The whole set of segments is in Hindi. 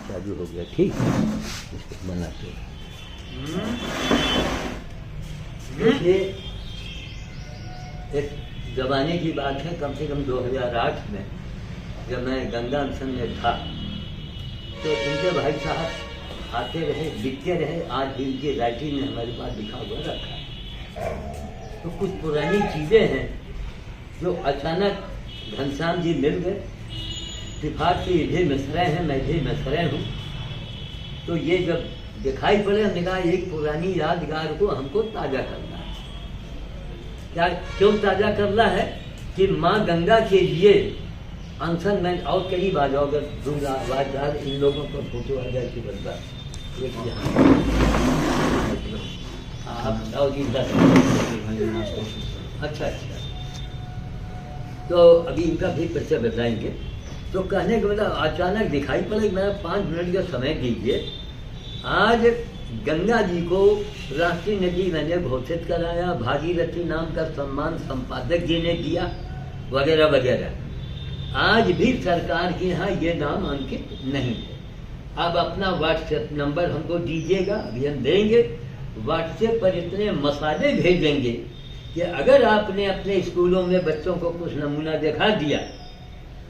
चालू हो गया। ठीक, इसको बनाते हैं। देखिए, एक जमाने की बात है, कम से कम 2008 में जब मैं गंगा मिशन में था, तो इनके भाई साहब आते रहे, लिखते रहे। आज भी इनकी राइटिंग में हमारे पास लिखा हुआ रखा है। तो कुछ पुरानी चीज़ें हैं जो अचानक घनश्याम जी मिल गए। इत्तेफाक से ये भी मिसरे हैं, मैं भी मिसरे हूँ। तो ये जब दिखाई पड़े, हमने कहा एक पुरानी यादगार को हमको ताज़ा करना है। क्या क्यों ताज़ा करना है कि माँ गंगा के लिए अनशन में और कई बार अगर दूंगा आवाज़दार इन लोगों को फोटो आ जाए कि बंदा एक अच्छा अच्छा। तो अभी इनका भी परिचय बताएंगे। तो कहने के मतलब अचानक दिखाई पड़े, मेरा 5 मिनट का समय दीजिए। आज गंगा जी को राष्ट्रीय नदी मैंने घोषित कराया, भागीरथी नाम का सम्मान संपादक जी ने दिया, वगैरह वगैरह। आज भी सरकार के यहाँ ये नाम अंकित नहीं है। आप अपना व्हाट्सएप नंबर हमको दीजिएगा, अभी हम देंगे। व्हाट्सएप पर इतने मसाले भेजेंगे कि अगर आपने अपने स्कूलों में बच्चों को कुछ नमूना दिखा दिया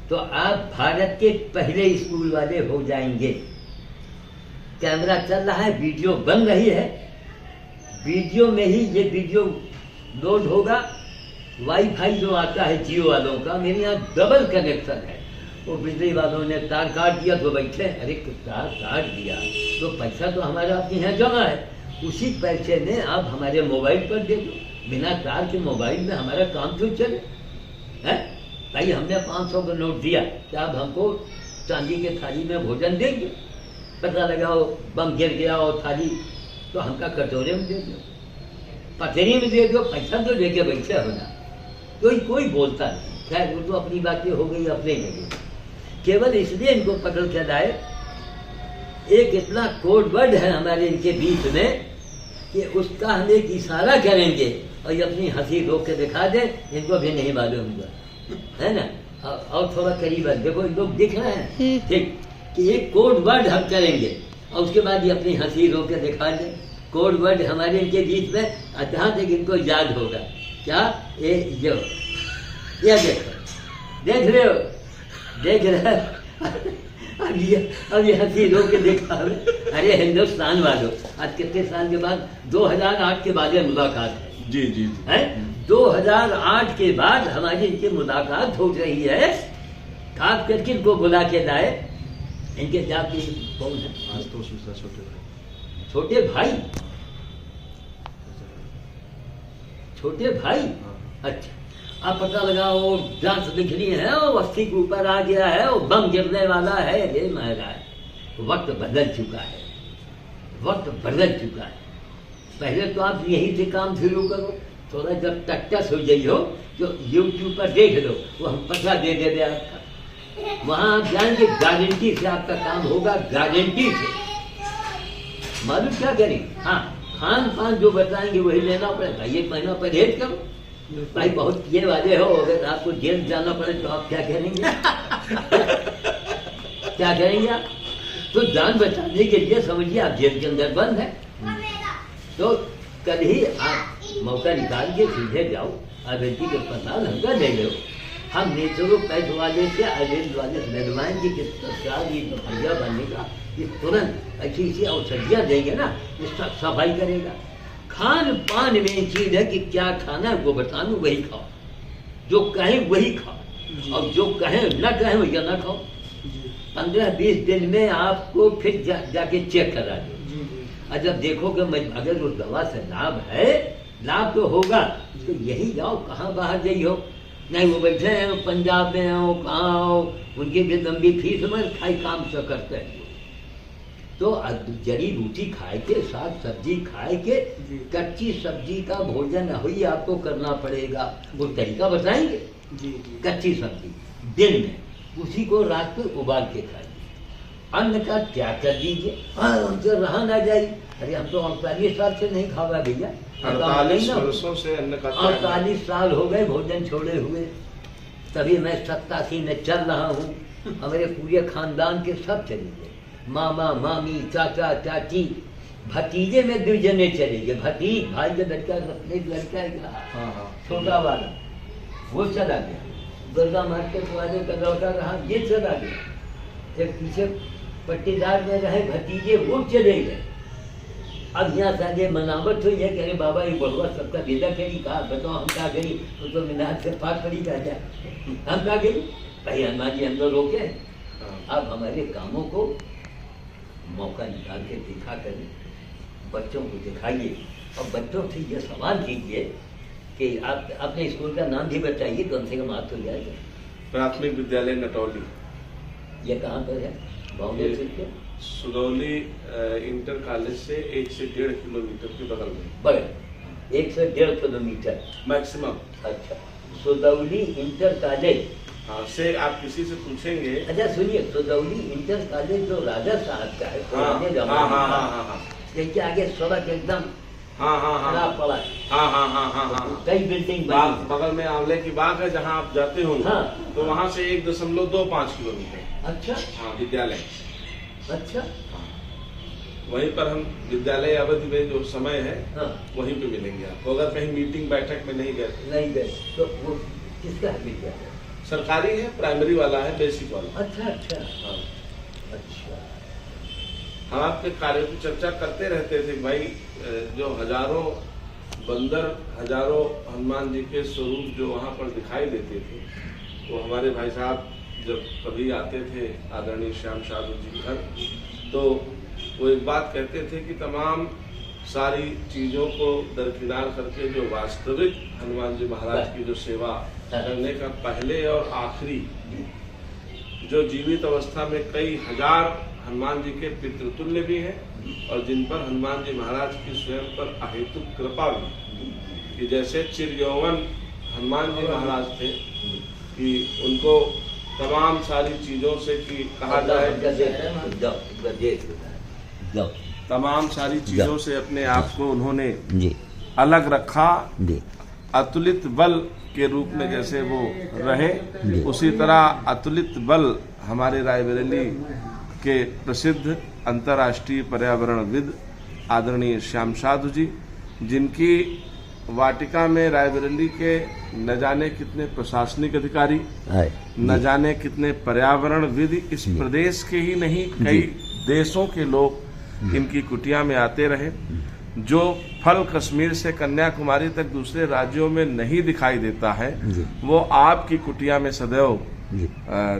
तो आप भारत के पहले स्कूल वाले हो जाएंगे। कैमरा चल रहा है, वीडियो बन रही है, वीडियो में ही ये वीडियो लोड होगा। वाईफाई जो आता है जियो वालों का, मेरे यहाँ डबल कनेक्शन है। वो बिजली वालों ने तार काट दिया तो बैठे, अरे तार काट दिया तो पैसा तो हमारा अपने यहाँ जमा है, उसी पैसे ने आप हमारे मोबाइल पर दे दो। बिना तार के मोबाइल में हमारा काम क्यों चले? है भाई, हमने 500 का नोट दिया कि आप हमको चांदी के थाली में भोजन देंगे। पता लगाओ बम गिर गया और थाली तो हमका कटोरे में दे दो, पथरी में दे दो, पैसा तो लेके बैठे होना। कोई बोलता नहीं। खैर वो तो अपनी बातें हो गई अपने जगह। केवल इसलिए इनको पकड़ के लाए, एक इतना कोड वर्ड है हमारे इनके बीच में कि उसका हम एक इशारा करेंगे और ये अपनी हंसी रोक के दिखा दे, इनको भी नहीं मालूम हुआ, है ना। और थोड़ा करीब देखो, लोग दिख रहे हैं, ठीक, कि एक कोड वर्ड हम करेंगे और उसके बाद ये अपनी हंसी रोक के दिखा दे। कोड वर्ड हमारे इनके बीच में जहाँ तक इनको याद होगा, क्या ये देखो, देख रहे हो, देख रहे अब ये हंसी रोक के देखा। अरे हिंदुस्तान वालों, आज कितने साल के बाद, 2008 के बाद मुलाकात है। जी जी है 2008 के बाद हमारी इनकी मुलाकात हो रही है। खास करके इनको बुला के लाए। इनके जाति कौन है? आशुतोष मिश्रा, छोटे भाई। छोटे भाई, छोटे भाई, अच्छा। आप पता लगाओ, जांच लिखनी है, वो 80 के ऊपर आ गया है, वो बम गिरने वाला है। ये महाराज, वक्त बदल चुका है, वक्त बदल चुका है। पहले तो आप यही से काम शुरू करो, थोड़ा जब टक्कस हो जाइए हो तो यूट्यूब पर देख लो, वो हम पता दे दे आपका। वहां आप जाएंगे, गारंटी से आपका काम होगा, गारंटी से। मालूम क्या करें? हाँ, खान पान जो बताएंगे वही लेना पड़ेगा। 1 महीना परहेज करो भाई, बहुत ये वाले हो, अगर आपको जेल जाना पड़े तो आप क्या करेंगे? क्या करेंगे आप? तो जान बचाने के लिए समझिए आप जेल के अंदर बंद है। तो कल ही आप मौका निकाल के सीधे जाओ, अभ्यर्थी के अस्पताल हमका ले लो। हम नेचुरो पैस वाले से अरविंद वाले लगवाएं जी कि ये भैया बनेगा, ये तुरंत ऐसी ऐसी औषधियाँ देंगे ना, ये सब सफाई करेगा। खान पान में चीज है कि क्या खाना है वो बताना, वही खाओ, जो कहें वही खाओ, और जो कहें न कहें वही न खाओ। 15-20 दिन में आपको फिर जाके चेक करा दो। और जब देखोगे अगर उस दवा से लाभ है, लाभ तो होगा, तो यही जाओ, कहाँ बाहर जाइए हो। नहीं वो बैठे हैं पंजाब में हो, कहाँ हो, उनकी भी लंबी फीस में खाई काम से करते हैं। तो जड़ी बूटी खाए के, साग सब्जी खाए के, कच्ची सब्जी का भोजन ही आपको करना पड़ेगा। वो तरीका बताएंगे। कच्ची सब्जी दिन में, उसी को रात को उबाल के खाइए। अन्न का त्याग कर दीजिए। हाँ, हमसे रहा ना जाए। अरे हम तो 48 साल से नहीं खावा भैया, 48 वर्षों से अन्न का त्याग। 48 साल हो गए भोजन छोड़े हुए, तभी मैं 87 में चल रहा हूँ। हमारे पूरे खानदान के सब चले गए। मामा मामी चाचा चाची भतीजे में 2 जने चले गए। भतीज भाई का लड़का, एक लड़का एक छोटा वाला वो चला गया, दुर्गा मार्केट वाले का लौटा रहा ये चला गया। एक पीछे पट्टीदार में रहे भतीजे वो चले गए। अब यहाँ साझे मनावट हुई है कि अरे बाबा ये बढ़ुआ सबका बेदा करी, कहा बताओ हम कहा गई, तो मिनाज से पाक पड़ी कहा जाए, हम कहा गई भाई हनुमान जी हम लोग रोके। अब हमारे कामों को मौका निकाल के दिखा कर बच्चों को दिखाइए और बच्चों से ये सवाल कीजिए कि आप अपने स्कूल का नाम भी बताइए, कम से कम आप तो जाएगा। प्राथमिक विद्यालय नटौली, ये कहाँ पर है? बाउंड्री के सुगौली इंटर कॉलेज से 1 से 1.5 किलोमीटर के बगल में। बगल 1 से 1.5 किलोमीटर मैक्सिमम। अच्छा, सुदौली इंटर कॉलेज। हाँ, से आप किसी से पूछेंगे। अच्छा सुनिए, सुदौली इंटर कॉलेज जो राजा साहब का है पुराने जमाने का, देखिए आगे सड़क एकदम खराब पड़ा है। कई बिल्डिंग बगल में आंवले की बाग है, जहाँ आप जाते होंगे। हाँ, तो वहाँ से 1.25 किलोमीटर। अच्छा हाँ, विद्यालय। अच्छा, वहीं पर हम विद्यालय अवधि में जो समय है हाँ, वहीं पे मिलेंगे आपको। अगर कहीं मीटिंग बैठक में नहीं गए तो वो किसका है विद्यालय? सरकारी है, प्राइमरी वाला है, बेसिक वाला। अच्छा अच्छा हाँ। अच्छा, हम आपके कार्यों की चर्चा करते रहते थे भाई। जो हजारों बंदर, हजारों हनुमान जी के स्वरूप जो वहाँ पर दिखाई देते थे, वो हमारे भाई साहब जब कभी आते थे आदरणीय श्याम साधु जी घर, तो वो एक बात कहते थे कि तमाम सारी चीजों को दरकिनार करके जो वास्तविक हनुमान जी महाराज की जो सेवा करने का पहले और आखिरी, जो जीवित अवस्था में कई हजार हनुमान जी के पितृतुल्य भी हैं और जिन पर हनुमान जी महाराज की स्वयं पर अहेतुक कृपा भी, कि जैसे चिरयौवन हनुमान जी महाराज थे कि उनको तमाम सारी चीजों से कि कहा जाए, तमाम सारी चीजों से अपने आप को उन्होंने अलग रखा। अतुलित बल के रूप में जैसे वो रहे, उसी तरह अतुलित बल हमारे रायबरेली के प्रसिद्ध अंतर्राष्ट्रीय पर्यावरणविद आदरणीय श्याम साधु जी, जिनकी वाटिका में रायबरेली के न जाने कितने प्रशासनिक अधिकारी, न जाने कितने पर्यावरणविद, इस प्रदेश के ही नहीं कई देशों के लोग इनकी कुटिया में आते रहे। जो फल कश्मीर से कन्याकुमारी तक दूसरे राज्यों में नहीं दिखाई देता है, वो आपकी कुटिया में सदैव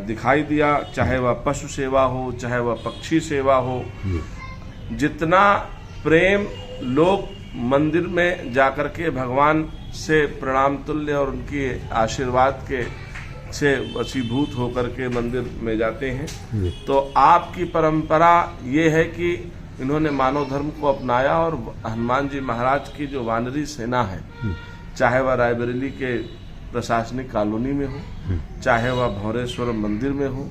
दिखाई दिया। चाहे वह पशु सेवा हो, चाहे वह पक्षी सेवा हो, जितना प्रेम लोग मंदिर में जाकर के भगवान से प्रणाम तुल्य और उनके आशीर्वाद के से वशीभूत होकर के मंदिर में जाते हैं, तो आपकी परंपरा ये है कि इन्होंने मानव धर्म को अपनाया और हनुमान जी महाराज की जो वानरी सेना है, चाहे वह रायबरेली के प्रशासनिक कॉलोनी में हो, चाहे वह भौरेश्वर मंदिर में हो,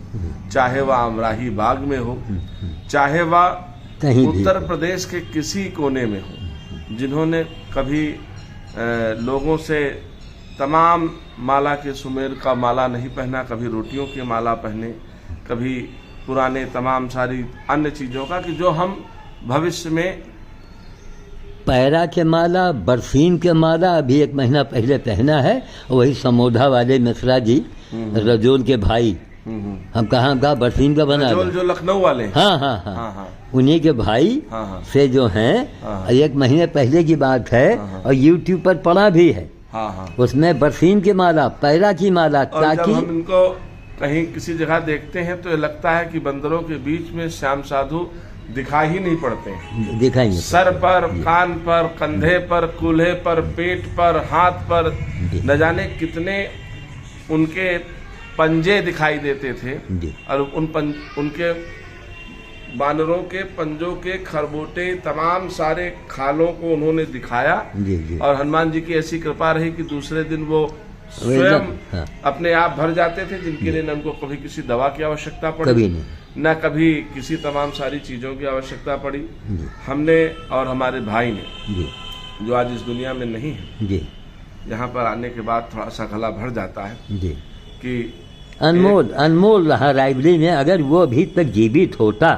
चाहे वह अमराही बाग में हो, चाहे वह उत्तर प्रदेश के किसी कोने में हो, जिन्होंने कभी लोगों से तमाम माला के सुमेर का माला नहीं पहना, कभी रोटियों की माला पहने, कभी पुराने तमाम सारी अन्य चीजों का, कि जो हम भविष्य में पैरा के माला, बरसीन के माला अभी 1 महीना पहले पहना है। वही समोधा वाले मिश्रा जी, रजोल के भाई, हम कहाँ बरसीन का बना, जो लखनऊ वाले, हाँ, उन्हीं के भाई से जो हैं, 1 महीने पहले की बात है, और YouTube पर पड़ा भी है। उसमें बरसीन की माला, पैरा की माला, ताकि हम इनको कहीं किसी जगह देखते हैं तो ये लगता है कि बंदरों के बीच में श्याम साधु दिखाई ही नहीं पड़ते हैं। दिखाएंगे सर पर, कान पर, कंधे पर, कूल्हे पर, पेट पर, हाथ पर, न जाने कितने उनके पंजे दिखाई देते थे, और उनके बानरों के पंजों के खरबोटे, तमाम सारे खालों को उन्होंने दिखाया। और हनुमान जी की ऐसी कृपा रही कि दूसरे दिन वो स्वयं अपने आप भर जाते थे, जिनके लिए न उनको कभी किसी दवा की आवश्यकता पड़ी, न कभी किसी तमाम सारी चीजों की आवश्यकता पड़ी। हमने और हमारे भाई ने, जो आज इस दुनिया में नहीं है, यहाँ पर आने के बाद थोड़ा सा गला भर जाता है कि अनमोल रहा रायबरेली में। अगर वो अभी तक जीवित होता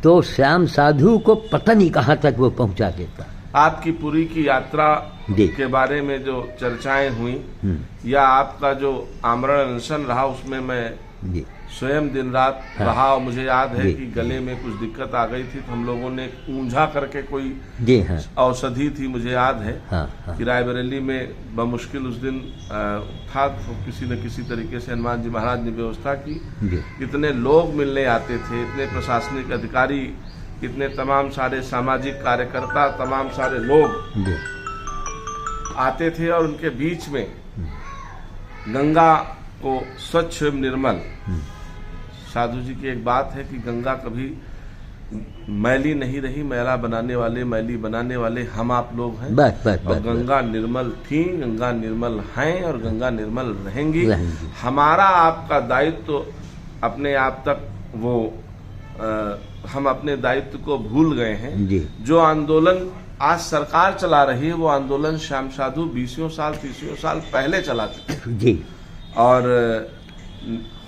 तो श्याम साधु को पता नहीं कहाँ तक वो पहुँचा देता। आपकी पुरी की यात्रा जी। के बारे में जो चर्चाएं हुई या आपका जो आमरण अनशन रहा, उसमें मैं जी स्वयं दिन रात हाँ। रहा और मुझे याद है जी। कि गले में कुछ दिक्कत आ गई थी, तो हम लोगों ने ऊंझा करके कोई जी हाँ औषधि थी, मुझे याद है हाँ हाँ कि रायबरेली में बमुश्किल उस दिन था, तो किसी न किसी तरीके से हनुमान जी महाराज ने व्यवस्था की। जी इतने लोग मिलने आते थे, इतने प्रशासनिक अधिकारी, इतने तमाम सारे सामाजिक कार्यकर्ता, तमाम सारे लोग जी आते थे और उनके बीच में गंगा को स्वच्छ एवं निर्मल, साधु जी की एक बात है कि गंगा कभी मैली नहीं रही, मैला बनाने वाले, मैली बनाने वाले हम आप लोग हैं। बस बस और बस गंगा निर्मल थी, गंगा निर्मल हैं और गंगा निर्मल रहेंगी। रहेंगी। हमारा आपका दायित्व तो अपने आप तक वो हम अपने दायित्व को भूल गए हैं। जी जो आंदोलन आज सरकार चला रही है, वो आंदोलन श्याम साधु 20 साल 30 साल पहले चला चुके हैं। जी और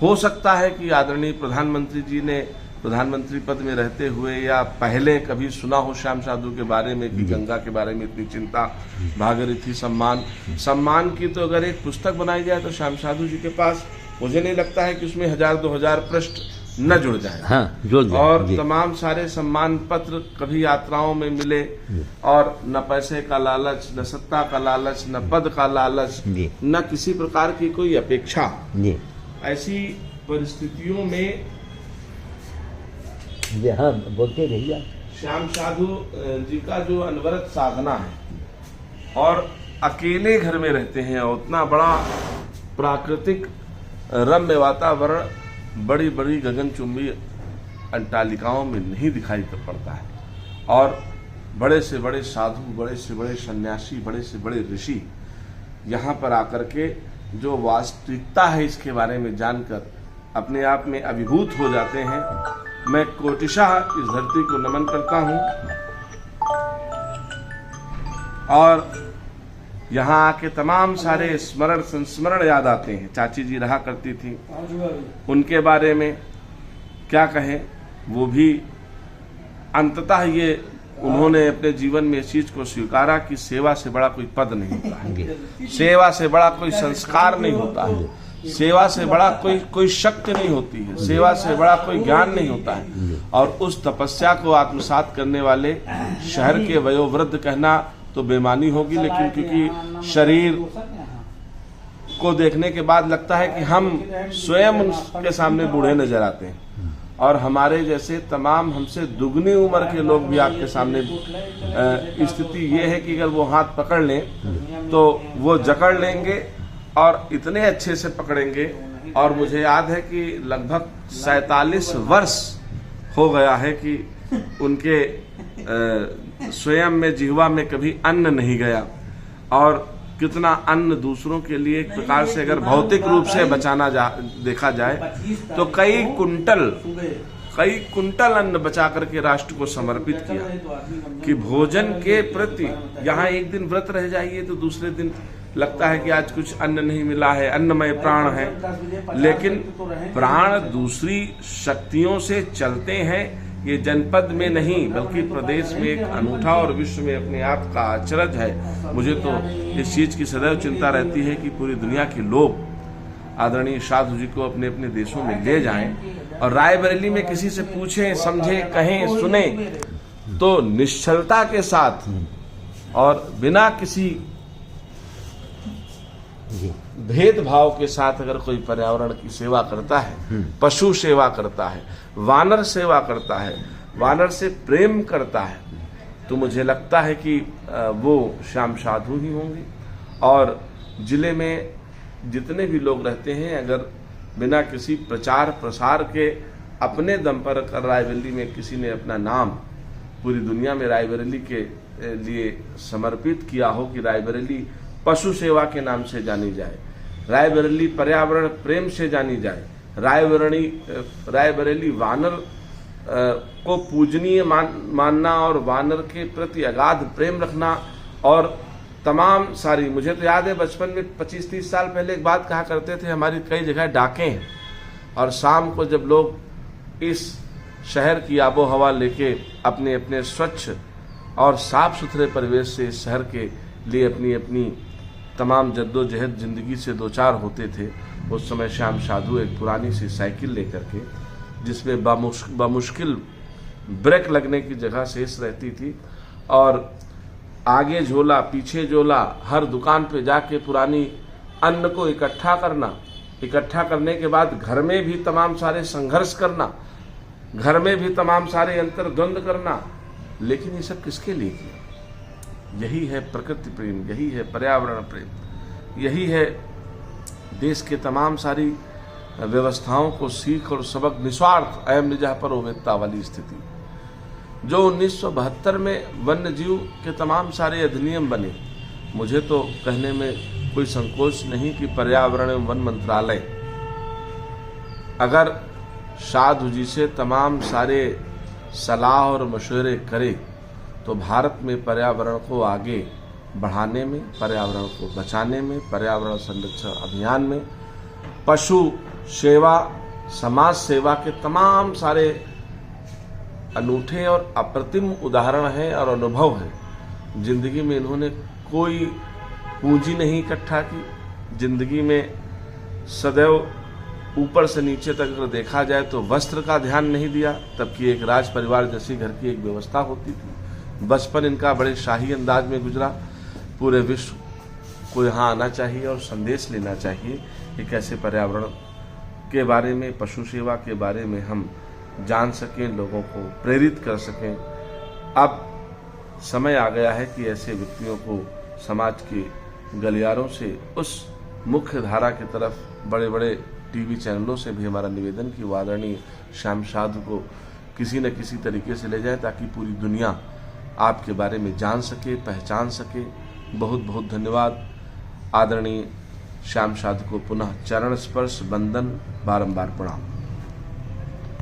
हो सकता है कि आदरणीय प्रधानमंत्री जी ने प्रधानमंत्री पद में रहते हुए या पहले कभी सुना हो श्याम साधु के बारे में कि गंगा के बारे में इतनी चिंता, भागीरथी सम्मान की तो अगर एक पुस्तक बनाई जाए तो श्याम साधु जी के पास मुझे नहीं लगता है कि उसमें 1000-2000 पृष्ठ न जुड़ जाए। हाँ जुड़ जाए। और जी। तमाम सारे सम्मान पत्र कभी यात्राओं में मिले और न पैसे का लालच, न सत्ता का लालच, न पद का लालच, जी। न किसी प्रकार की कोई अपेक्षा। जी ऐसी परिस्थितियों में जी हाँ बोलते रहिए। श्याम साधु जी का जो अनवरत साधना है और अकेले घर में रहते हैं और उतना बड़ा प्राकृतिक रम्य वातावरण बड़ी बड़ी गगनचुंबी अट्टालिकाओं में नहीं दिखाई पड़ता है। और बड़े से बड़े साधु, बड़े से बड़े सन्यासी, बड़े से बड़े ऋषि यहाँ पर आकर के जो वास्तविकता है इसके बारे में जानकर अपने आप में अभिभूत हो जाते हैं। मैं कोटिशाह इस धरती को नमन करता हूँ और यहाँ आके तमाम सारे स्मरण संस्मरण याद आते हैं। चाची जी रहा करती थी, उनके बारे में क्या कहें। वो भी अंततः ये उन्होंने अपने जीवन में इस चीज को स्वीकारा कि सेवा से बड़ा कोई पद नहीं होता है, सेवा से बड़ा कोई संस्कार नहीं होता है, सेवा से बड़ा कोई शक्ति नहीं होती है, सेवा से बड़ा कोई ज्ञान नहीं होता है। और उस तपस्या को आत्मसात करने वाले शहर के वयोवृद्ध कहना तो बेमानी होगी, लेकिन क्योंकि शरीर को देखने के बाद लगता है कि हम स्वयं उनके सामने बूढ़े नजर आते हैं और हमारे जैसे तमाम हमसे दुगनी उम्र के लोग भी आपके सामने स्थिति ये है कि अगर वो हाथ पकड़ लें तो वो जकड़ लेंगे और इतने अच्छे से पकड़ेंगे। और मुझे याद है कि लगभग 47 वर्ष हो गया है कि उनके स्वयं में जिह्वा में कभी अन्न नहीं गया। और कितना अन्न दूसरों के लिए एक प्रकार से अगर भौतिक रूप से बचाना देखा जाए तो कई कुंटल अन्न बचा करके राष्ट्र को समर्पित किया कि भोजन के प्रति। यहाँ एक दिन व्रत रह जाइए तो दूसरे दिन लगता है कि आज कुछ अन्न नहीं मिला है, अन्नमय प्राण है, लेकिन प्राण दूसरी शक्तियों से चलते हैं। ये जनपद में नहीं बल्कि प्रदेश में एक अनूठा और विश्व में अपने आप का अचरज है। मुझे तो इस चीज की सदैव चिंता रहती है कि पूरी दुनिया के लोग आदरणीय साधु जी को अपने अपने देशों में ले जाएं और रायबरेली में किसी से पूछें, समझें, कहें, सुने तो निश्चलता के साथ और बिना किसी भेदभाव के साथ अगर कोई पर्यावरण की सेवा करता है, पशु सेवा करता है, वानर सेवा करता है, वानर से प्रेम करता है, तो मुझे लगता है कि वो श्याम साधु ही होंगे। और जिले में जितने भी लोग रहते हैं अगर बिना किसी प्रचार प्रसार के अपने दम पर रायबरेली में किसी ने अपना नाम पूरी दुनिया में रायबरेली के लिए समर्पित किया हो कि रायबरेली पशु सेवा के नाम से जानी जाए, रायबरेली पर्यावरण प्रेम से जानी जाए, रायबरेली वानर को पूजनीय मानना और वानर के प्रति अगाध प्रेम रखना और तमाम सारी। मुझे तो याद है बचपन में 25-30 साल पहले एक बात कहा करते थे, हमारी कई जगह डाकें हैं और शाम को जब लोग इस शहर की आबो हवा लेके अपने अपने स्वच्छ और साफ सुथरे परिवेश से इस शहर के लिए अपनी अपनी तमाम जद्दोजहद जिंदगी से दो चार होते थे, उस समय श्याम साधु एक पुरानी सी साइकिल लेकर के, जिसमें बमुश्किल ब्रेक लगने की जगह शेष रहती थी, और आगे झोला पीछे झोला, हर दुकान पे जाके पुरानी अन्न को इकट्ठा करने के बाद घर में भी तमाम सारे संघर्ष करना, घर में भी तमाम सारे अंतर्द्वंद करना। लेकिन ये सब किसके लिए किया? यही है प्रकृति प्रेम, यही है पर्यावरण प्रेम, यही है देश के तमाम सारी व्यवस्थाओं को सीख और सबक, निस्वार्थ अयम निजः परो वेत्ता वाली स्थिति। जो 1972 में वन्य जीव के तमाम सारे अधिनियम बने, मुझे तो कहने में कोई संकोच नहीं कि पर्यावरण एवं वन मंत्रालय अगर साधु जी से तमाम सारे सलाह और मशवरे करे तो भारत में पर्यावरण को आगे बढ़ाने में, पर्यावरण को बचाने में, पर्यावरण संरक्षण अभियान में, पशु सेवा, समाज सेवा के तमाम सारे अनूठे और अप्रतिम उदाहरण हैं और अनुभव हैं। जिंदगी में इन्होंने कोई पूंजी नहीं इकट्ठा की, जिंदगी में सदैव ऊपर से नीचे तक अगर देखा जाए तो वस्त्र का ध्यान नहीं दिया, तबकि एक राज परिवार जैसी घर की एक व्यवस्था होती थी। बचपन इनका बड़े शाही अंदाज में गुजरा। पूरे विश्व को यहाँ आना चाहिए और संदेश लेना चाहिए कि कैसे पर्यावरण के बारे में, पशु सेवा के बारे में हम जान सकें, लोगों को प्रेरित कर सकें। अब समय आ गया है कि ऐसे व्यक्तियों को समाज के गलियारों से उस मुख्य धारा की तरफ बड़े बड़े टीवी चैनलों से भी हमारा निवेदन कि वो आदरणीय श्याम साधु को किसी न किसी तरीके से ले जाए ताकि पूरी दुनिया आपके बारे में जान सके, पहचान सके। बहुत बहुत धन्यवाद। आदरणीय श्याम साधु को पुनः चरण स्पर्श, वंदन, बारंबार प्रणाम।